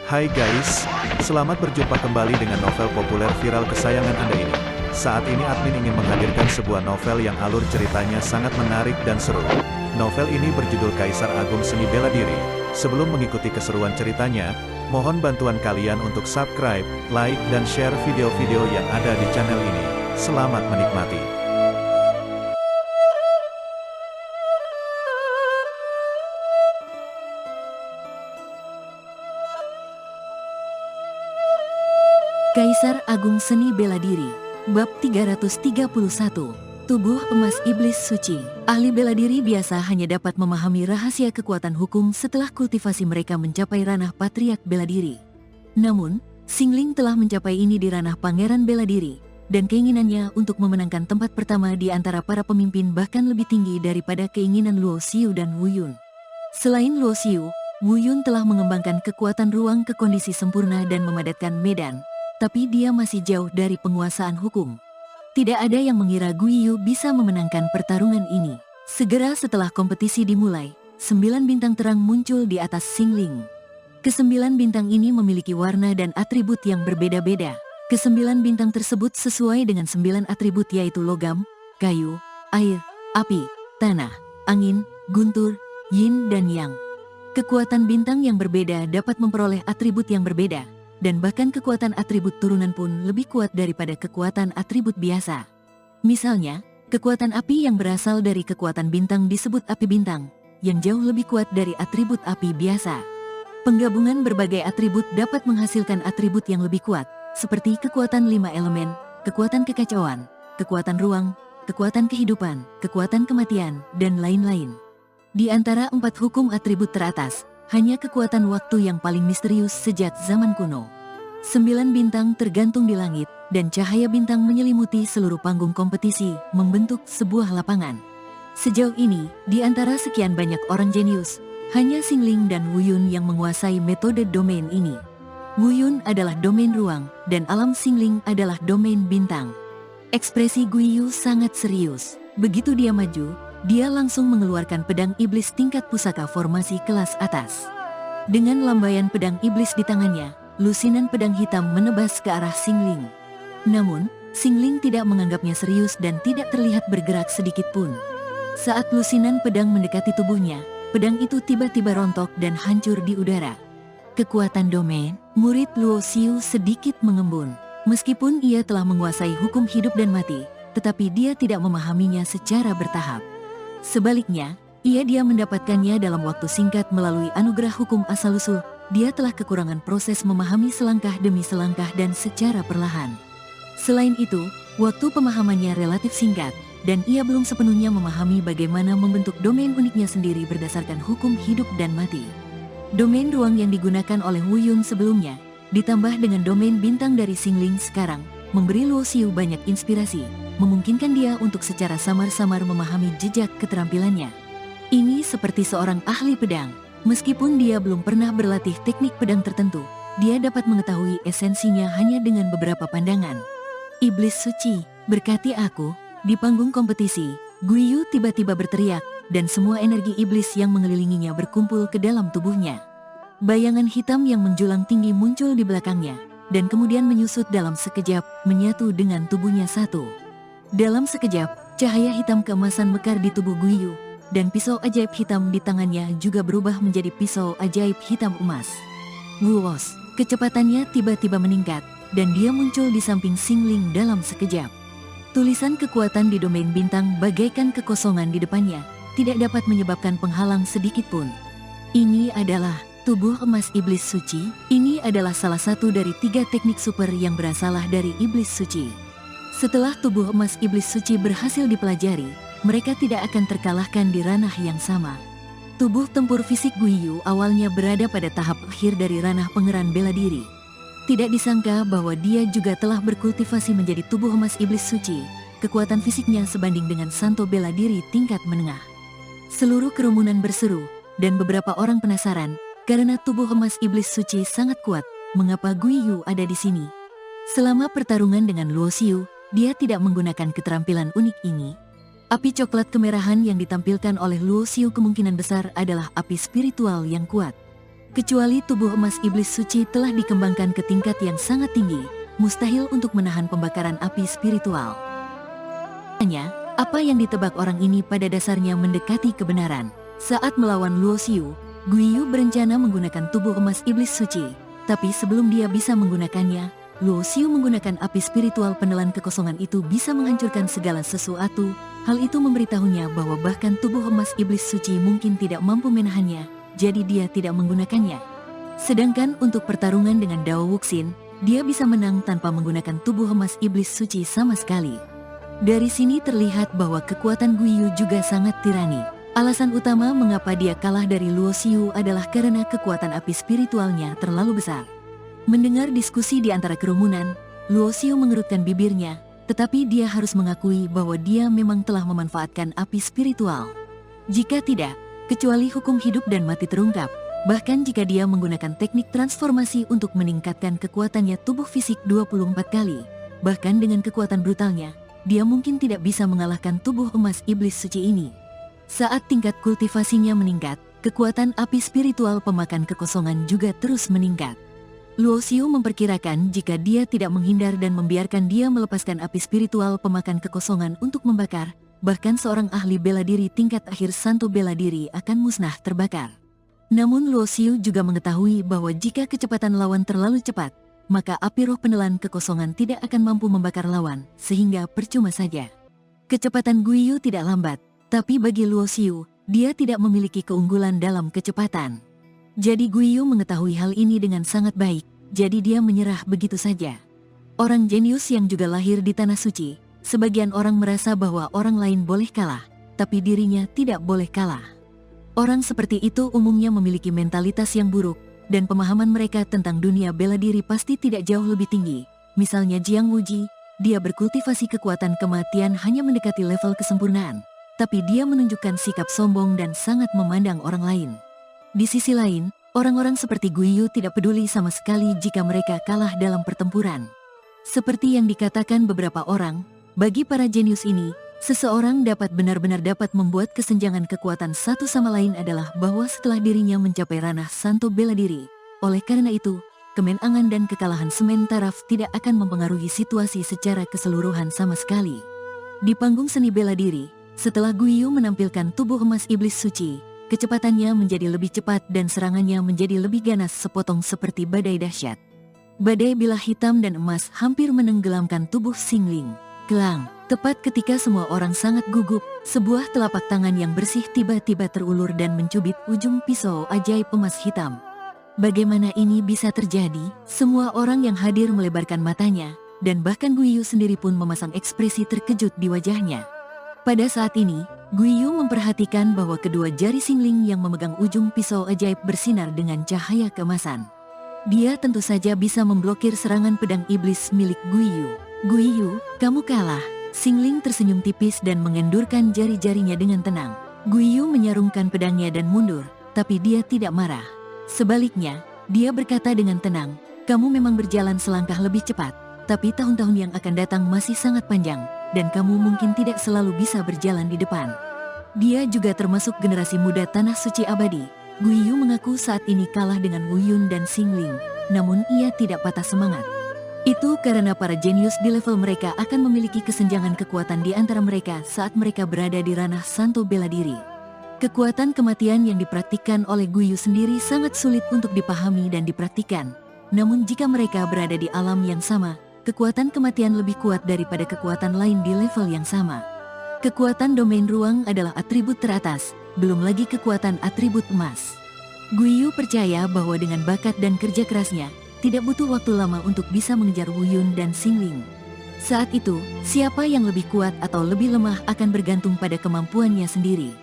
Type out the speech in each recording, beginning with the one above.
Hai guys, selamat berjumpa kembali dengan novel populer viral kesayangan Anda ini. Saat ini admin ingin menghadirkan sebuah novel yang alur ceritanya sangat menarik dan seru. Novel ini berjudul Kaisar Agung Seni Bela Diri. Sebelum mengikuti keseruan ceritanya, mohon bantuan kalian untuk subscribe, like, dan share video-video yang ada di channel ini. Selamat menikmati. Kaisar Agung Seni Bela Diri, Bab 331, Tubuh Emas Iblis Suci. Ahli bela diri biasa hanya dapat memahami rahasia kekuatan hukum setelah kultivasi mereka mencapai ranah patriark bela diri. Namun, Xingling telah mencapai ini di ranah pangeran bela diri, dan keinginannya untuk memenangkan tempat pertama di antara para pemimpin bahkan lebih tinggi daripada keinginan Luo Xiu dan Wu Yun. Selain Luo Xiu, Wu Yun telah mengembangkan kekuatan ruang ke kondisi sempurna dan memadatkan medan. Tapi dia masih jauh dari penguasaan hukum. Tidak ada yang mengira Guiyu bisa memenangkan pertarungan ini. Segera setelah kompetisi dimulai, 9 bintang terang muncul di atas Xingling. Ke-9 bintang ini memiliki warna dan atribut yang berbeda-beda. Ke-9 bintang tersebut sesuai dengan 9 atribut yaitu logam, kayu, air, api, tanah, angin, guntur, yin dan yang. Kekuatan bintang yang berbeda dapat memperoleh atribut yang berbeda. Dan bahkan kekuatan atribut turunan pun lebih kuat daripada kekuatan atribut biasa. Misalnya, kekuatan api yang berasal dari kekuatan bintang disebut api bintang, yang jauh lebih kuat dari atribut api biasa. Penggabungan berbagai atribut dapat menghasilkan atribut yang lebih kuat, seperti kekuatan 5 elemen, kekuatan kekacauan, kekuatan ruang, kekuatan kehidupan, kekuatan kematian, dan lain-lain. Di antara 4 hukum atribut teratas, hanya kekuatan waktu yang paling misterius sejak zaman kuno. 9 bintang tergantung di langit, dan cahaya bintang menyelimuti seluruh panggung kompetisi, membentuk sebuah lapangan. Sejauh ini, di antara sekian banyak orang jenius, hanya Xingling dan Wu Yun yang menguasai metode domain ini. Wu Yun adalah domain ruang, dan alam Xingling adalah domain bintang. Ekspresi Guiyu sangat serius. Begitu dia maju, dia langsung mengeluarkan pedang iblis tingkat pusaka formasi kelas atas. Dengan lambaian pedang iblis di tangannya, lusinan pedang hitam menebas ke arah Xingling. Namun, Xingling tidak menganggapnya serius dan tidak terlihat bergerak sedikit pun. Saat lusinan pedang mendekati tubuhnya, pedang itu tiba-tiba rontok dan hancur di udara. Kekuatan domain, murid Luo Xiu sedikit mengembun. Meskipun ia telah menguasai hukum hidup dan mati, tetapi dia tidak memahaminya secara bertahap. Sebaliknya, dia mendapatkannya dalam waktu singkat melalui anugerah hukum asal-usul. Dia telah kekurangan proses memahami selangkah demi selangkah dan secara perlahan. Selain itu, waktu pemahamannya relatif singkat, dan ia belum sepenuhnya memahami bagaimana membentuk domain uniknya sendiri berdasarkan hukum hidup dan mati. Domain ruang yang digunakan oleh Wu Yun sebelumnya, ditambah dengan domain bintang dari Xingling sekarang, memberi Luo Xiu banyak inspirasi, memungkinkan dia untuk secara samar-samar memahami jejak keterampilannya. Ini seperti seorang ahli pedang. Meskipun dia belum pernah berlatih teknik pedang tertentu, dia dapat mengetahui esensinya hanya dengan beberapa pandangan. Iblis suci, berkati aku. Di panggung kompetisi, Guiyu tiba-tiba berteriak, dan semua energi iblis yang mengelilinginya berkumpul ke dalam tubuhnya. Bayangan hitam yang menjulang tinggi muncul di belakangnya, dan kemudian menyusut dalam sekejap, menyatu dengan tubuhnya satu. Dalam sekejap, cahaya hitam keemasan mekar di tubuh Guiyu, dan pisau ajaib hitam di tangannya juga berubah menjadi pisau ajaib hitam emas. Wuos, kecepatannya tiba-tiba meningkat, dan dia muncul di samping Xingling dalam sekejap. Tulisan kekuatan di domain bintang bagaikan kekosongan di depannya, tidak dapat menyebabkan penghalang sedikit pun. Ini adalah tubuh emas iblis suci. Ini adalah salah satu dari 3 teknik super yang berasalah dari iblis suci. Setelah tubuh emas iblis suci berhasil dipelajari, mereka tidak akan terkalahkan di ranah yang sama. Tubuh tempur fisik Guiyu awalnya berada pada tahap akhir dari ranah pangeran bela diri. Tidak disangka bahwa dia juga telah berkultivasi menjadi tubuh emas iblis suci. Kekuatan fisiknya sebanding dengan santo bela diri tingkat menengah. Seluruh kerumunan berseru, dan beberapa orang penasaran, karena tubuh emas iblis suci sangat kuat, mengapa Guiyu ada di sini. Selama pertarungan dengan Luo Xiu, dia tidak menggunakan keterampilan unik ini. Api coklat kemerahan yang ditampilkan oleh Luo Xiu kemungkinan besar adalah api spiritual yang kuat. Kecuali tubuh emas iblis suci telah dikembangkan ke tingkat yang sangat tinggi, mustahil untuk menahan pembakaran api spiritual. Hanya, apa yang ditebak orang ini pada dasarnya mendekati kebenaran. Saat melawan Luo Xiu, Guiyu berencana menggunakan tubuh emas iblis suci. Tapi sebelum dia bisa menggunakannya, Luo Xiu menggunakan api spiritual penelan kekosongan itu bisa menghancurkan segala sesuatu. Hal itu memberitahunya bahwa bahkan tubuh emas iblis suci mungkin tidak mampu menahannya, jadi dia tidak menggunakannya. Sedangkan untuk pertarungan dengan Dao Wuxin, dia bisa menang tanpa menggunakan tubuh emas iblis suci sama sekali. Dari sini terlihat bahwa kekuatan Guiyu juga sangat tirani. Alasan utama mengapa dia kalah dari Luo Xiu adalah karena kekuatan api spiritualnya terlalu besar. Mendengar diskusi di antara kerumunan, Luo Xiu mengerutkan bibirnya, tetapi dia harus mengakui bahwa dia memang telah memanfaatkan api spiritual. Jika tidak, kecuali hukum hidup dan mati terungkap, bahkan jika dia menggunakan teknik transformasi untuk meningkatkan kekuatannya tubuh fisik 24 kali, bahkan dengan kekuatan brutalnya, dia mungkin tidak bisa mengalahkan tubuh emas iblis suci ini. Saat tingkat kultivasinya meningkat, kekuatan api spiritual pemakan kekosongan juga terus meningkat. Luo Xiu memperkirakan jika dia tidak menghindar dan membiarkan dia melepaskan api spiritual pemakan kekosongan untuk membakar, bahkan seorang ahli bela diri tingkat akhir Santo bela diri akan musnah terbakar. Namun Luo Xiu juga mengetahui bahwa jika kecepatan lawan terlalu cepat, maka api roh penelan kekosongan tidak akan mampu membakar lawan, sehingga percuma saja. Kecepatan Guiyu tidak lambat, tapi bagi Luo Xiu, dia tidak memiliki keunggulan dalam kecepatan. Jadi Guiyu mengetahui hal ini dengan sangat baik, jadi dia menyerah begitu saja. Orang jenius yang juga lahir di Tanah Suci, sebagian orang merasa bahwa orang lain boleh kalah, tapi dirinya tidak boleh kalah. Orang seperti itu umumnya memiliki mentalitas yang buruk, dan pemahaman mereka tentang dunia bela diri pasti tidak jauh lebih tinggi. Misalnya Jiang Wuji, dia berkultivasi kekuatan kematian hanya mendekati level kesempurnaan, tapi dia menunjukkan sikap sombong dan sangat memandang orang lain. Di sisi lain, orang-orang seperti Guiyu tidak peduli sama sekali jika mereka kalah dalam pertempuran. Seperti yang dikatakan beberapa orang, bagi para jenius ini, seseorang dapat benar-benar dapat membuat kesenjangan kekuatan satu sama lain adalah bahwa setelah dirinya mencapai ranah Santo bela diri. Oleh karena itu, kemenangan dan kekalahan semen taraf tidak akan mempengaruhi situasi secara keseluruhan sama sekali. Di panggung seni bela diri, setelah Guiyu menampilkan tubuh emas iblis suci, kecepatannya menjadi lebih cepat dan serangannya menjadi lebih ganas sepotong seperti badai dahsyat. Badai bilah hitam dan emas hampir menenggelamkan tubuh Xingling. Kelang, tepat ketika semua orang sangat gugup, sebuah telapak tangan yang bersih tiba-tiba terulur dan mencubit ujung pisau ajaib emas hitam. Bagaimana ini bisa terjadi? Semua orang yang hadir melebarkan matanya, dan bahkan Guiyu sendiri pun memasang ekspresi terkejut di wajahnya. Pada saat ini, Guiyu memperhatikan bahwa kedua jari Xingling yang memegang ujung pisau ajaib bersinar dengan cahaya keemasan. Dia tentu saja bisa memblokir serangan pedang iblis milik Guiyu. Guiyu, kamu kalah. Xingling tersenyum tipis dan mengendurkan jari-jarinya dengan tenang. Guiyu menyarungkan pedangnya dan mundur, tapi dia tidak marah. Sebaliknya, dia berkata dengan tenang, kamu memang berjalan selangkah lebih cepat, tapi tahun-tahun yang akan datang masih sangat panjang, dan kamu mungkin tidak selalu bisa berjalan di depan. Dia juga termasuk generasi muda Tanah Suci Abadi. Guiyu mengaku saat ini kalah dengan Wu Yun dan Xingling, namun ia tidak patah semangat. Itu karena para jenius di level mereka akan memiliki kesenjangan kekuatan di antara mereka saat mereka berada di ranah Santo bela diri. Kekuatan kematian yang dipraktikkan oleh Guiyu sendiri sangat sulit untuk dipahami dan dipraktikkan. Namun jika mereka berada di alam yang sama, kekuatan kematian lebih kuat daripada kekuatan lain di level yang sama. Kekuatan domain ruang adalah atribut teratas, belum lagi kekuatan atribut emas. Guiyu percaya bahwa dengan bakat dan kerja kerasnya, tidak butuh waktu lama untuk bisa mengejar Wu Yun dan Xingling. Saat itu, siapa yang lebih kuat atau lebih lemah akan bergantung pada kemampuannya sendiri.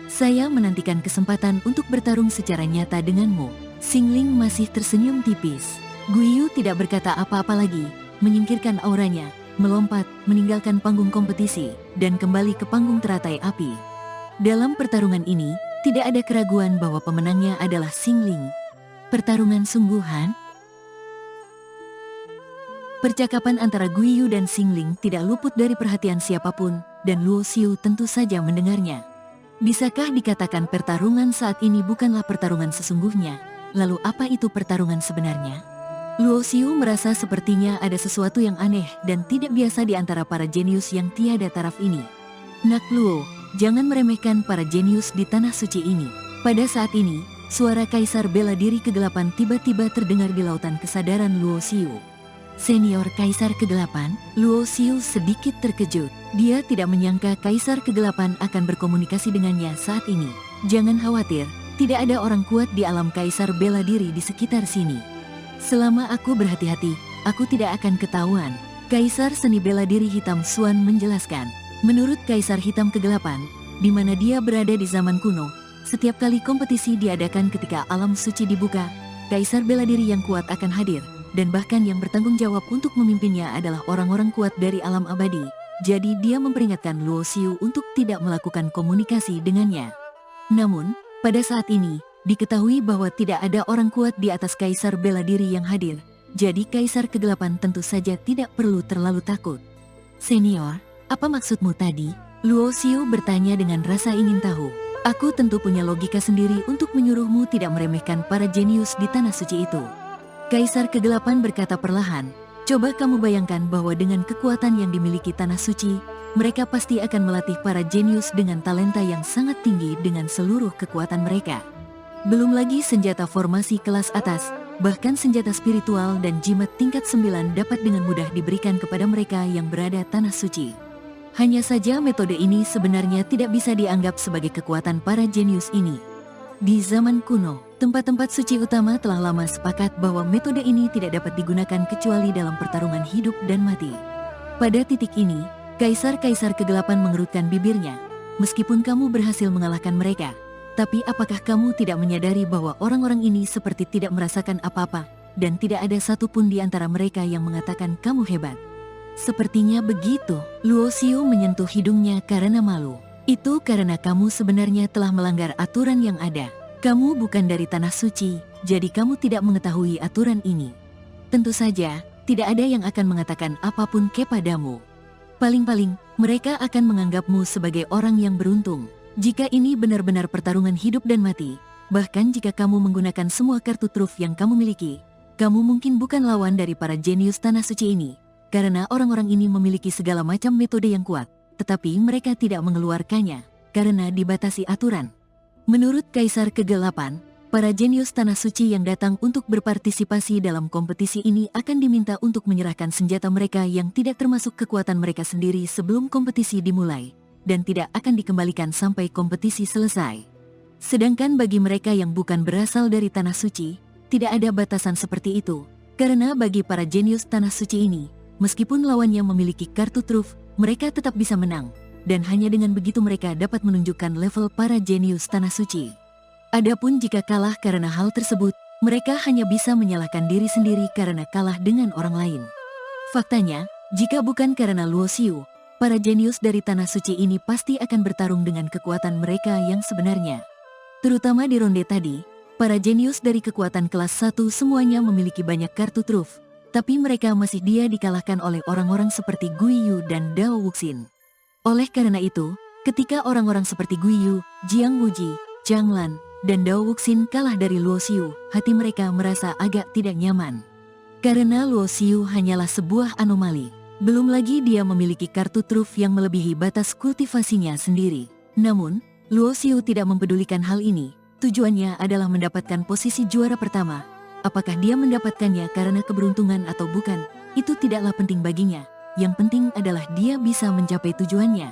Saya menantikan kesempatan untuk bertarung secara nyata denganmu. Xingling masih tersenyum tipis. Guiyu tidak berkata apa-apa lagi, menyingkirkan auranya, melompat, meninggalkan panggung kompetisi, dan kembali ke panggung teratai api. Dalam pertarungan ini, tidak ada keraguan bahwa pemenangnya adalah Xingling. Pertarungan sungguhan? Percakapan antara Guiyu dan Xingling tidak luput dari perhatian siapapun, dan Luo Xiu tentu saja mendengarnya. Bisakah dikatakan pertarungan saat ini bukanlah pertarungan sesungguhnya? Lalu apa itu pertarungan sebenarnya? Luo Xiu merasa sepertinya ada sesuatu yang aneh dan tidak biasa di antara para jenius yang tiada taraf ini. Nak Luo, jangan meremehkan para jenius di tanah suci ini. Pada saat ini, suara kaisar bela diri kegelapan tiba-tiba terdengar di lautan kesadaran Luo Xiu. Senior Kaisar Kegelapan, Luo Xiu sedikit terkejut. Dia tidak menyangka Kaisar Kegelapan akan berkomunikasi dengannya saat ini. Jangan khawatir, tidak ada orang kuat di alam Kaisar bela diri di sekitar sini. Selama aku berhati-hati, aku tidak akan ketahuan. Kaisar Seni Bela Diri Hitam Xuan menjelaskan. Menurut Kaisar Hitam Kegelapan, di mana dia berada di zaman kuno, setiap kali kompetisi diadakan ketika alam suci dibuka, Kaisar Bela Diri yang kuat akan hadir. Dan bahkan yang bertanggung jawab untuk memimpinnya adalah orang-orang kuat dari alam abadi. Jadi dia memperingatkan Luo Xiu untuk tidak melakukan komunikasi dengannya. Namun, pada saat ini, diketahui bahwa tidak ada orang kuat di atas Kaisar Bela Diri yang hadir. Jadi Kaisar Kegelapan tentu saja tidak perlu terlalu takut. Senior, apa maksudmu tadi? Luo Xiu bertanya dengan rasa ingin tahu. Aku tentu punya logika sendiri untuk menyuruhmu tidak meremehkan para jenius di tanah suci itu. Kaisar Kegelapan berkata perlahan, coba kamu bayangkan bahwa dengan kekuatan yang dimiliki tanah suci, mereka pasti akan melatih para jenius dengan talenta yang sangat tinggi dengan seluruh kekuatan mereka. Belum lagi senjata formasi kelas atas, bahkan senjata spiritual dan jimat tingkat 9 dapat dengan mudah diberikan kepada mereka yang berada tanah suci. Hanya saja metode ini sebenarnya tidak bisa dianggap sebagai kekuatan para jenius ini. Di zaman kuno, tempat-tempat suci utama telah lama sepakat bahwa metode ini tidak dapat digunakan kecuali dalam pertarungan hidup dan mati. Pada titik ini, Kaisar-Kaisar Kegelapan mengerutkan bibirnya. Meskipun kamu berhasil mengalahkan mereka, tapi apakah kamu tidak menyadari bahwa orang-orang ini seperti tidak merasakan apa-apa, dan tidak ada satupun di antara mereka yang mengatakan kamu hebat? Sepertinya begitu. Luo Xiu menyentuh hidungnya karena malu. Itu karena kamu sebenarnya telah melanggar aturan yang ada. Kamu bukan dari tanah suci, jadi kamu tidak mengetahui aturan ini. Tentu saja, tidak ada yang akan mengatakan apapun kepadamu. Paling-paling, mereka akan menganggapmu sebagai orang yang beruntung. Jika ini benar-benar pertarungan hidup dan mati, bahkan jika kamu menggunakan semua kartu truf yang kamu miliki, kamu mungkin bukan lawan dari para jenius tanah suci ini. Karena orang-orang ini memiliki segala macam metode yang kuat. Tetapi mereka tidak mengeluarkannya, karena dibatasi aturan. Menurut Kaisar Kegelapan, para jenius tanah suci yang datang untuk berpartisipasi dalam kompetisi ini akan diminta untuk menyerahkan senjata mereka yang tidak termasuk kekuatan mereka sendiri sebelum kompetisi dimulai, dan tidak akan dikembalikan sampai kompetisi selesai. Sedangkan bagi mereka yang bukan berasal dari tanah suci, tidak ada batasan seperti itu, karena bagi para jenius tanah suci ini, meskipun lawannya memiliki kartu truf, mereka tetap bisa menang, dan hanya dengan begitu mereka dapat menunjukkan level para jenius tanah suci. Adapun jika kalah karena hal tersebut, mereka hanya bisa menyalahkan diri sendiri karena kalah dengan orang lain. Faktanya, jika bukan karena Luo Xiu, para jenius dari tanah suci ini pasti akan bertarung dengan kekuatan mereka yang sebenarnya. Terutama di ronde tadi, para jenius dari kekuatan kelas 1 semuanya memiliki banyak kartu truf. Tapi mereka masih dikalahkan oleh orang-orang seperti Guiyu dan Dao Wuxin. Oleh karena itu, ketika orang-orang seperti Guiyu, Jiang Wuji, Zhang Lan, dan Dao Wuxin kalah dari Luo Xiu, hati mereka merasa agak tidak nyaman. Karena Luo Xiu hanyalah sebuah anomali. Belum lagi dia memiliki kartu truf yang melebihi batas kultivasinya sendiri. Namun, Luo Xiu tidak mempedulikan hal ini. Tujuannya adalah mendapatkan posisi juara pertama. Apakah dia mendapatkannya karena keberuntungan atau bukan, itu tidaklah penting baginya. Yang penting adalah dia bisa mencapai tujuannya.